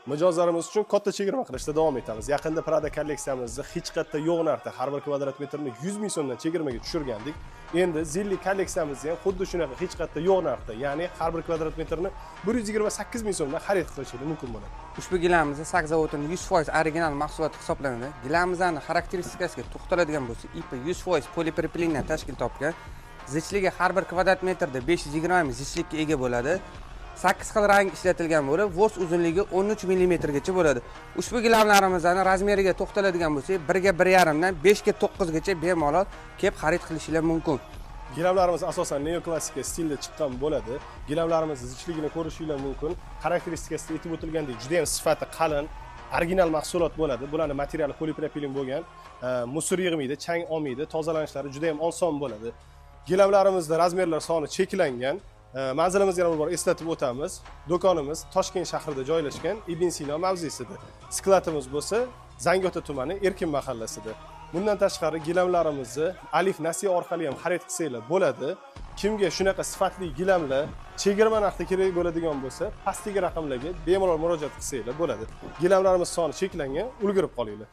Mijozlarimiz uchun katta chegirma qilishda davom etamiz. Yaqinda Prada kolleksiyamizni hech qayerda yo'q narxda har bir kvadrat metrini 100 ming so'mdan chegirmaga tushirgandik. Endi zilli kolleksiyamizni ham xuddi shunaqa hech qayerda yo'q narxda, ya'ni har bir kvadrat metrini 128 ming so'mdan xarid qilishingiz mumkin bo'ladi. Ushbu gilamimizda sak zavodining 100% original mahsuloti hisoblanadi. Gilamimizning xarakteristikasiga to'xtaladigan bo'lsak, ipi 100% polipropilendan tashkil topgan. Zichligi har bir kvadrat metrda 520 ming zichlikka ega bo'ladi. 8 xil rang ishlatilgan bo'lib, vors uzunligi 13 mm gacha bo'ladi. Ushbu gilamlarimizning razmeriga to'xtaladigan bo'lsak, 1 ga 1,5 dan 5 ga 9 gacha bemalol kelib xarid qilishingiz mumkin. Gilamlarimiz asosan neoklassika stilda chiqqan bo'ladi. Gilamlarimiz zichligini ko'rishingiz mumkin. Xarakteristikasida aytib o'tilgandek, juda ham sifati qalin, original mahsulot bo'ladi. Bularning materiali polipropilen bo'lgan, musor yig'maydi, chang olmaydi, tozalanishlari juda ham oson bo'ladi. Gilamlarimizda razmerlar soni cheklangan. Manzilimizga yana bir bor eslatib o'tamiz. Do'konimiz Toshkent shahrida joylashgan, Ibn Sino mavzesida. Skladimiz bo'lsa, Zangiota tumani Erkin mahallasida. Bundan tashqari gilamlarimizni Alif Nasiya orqali ham xarid qilsanglar bo'ladi. Kimga shunaqa sifatli gilamlar chegirma narxda kerak bo'ladigan bo'lsa, pastdagi raqamlarga bemalol murojaat qilsanglar bo'ladi. Gilamlarimiz soni cheklangan, ulgurib qolinglar.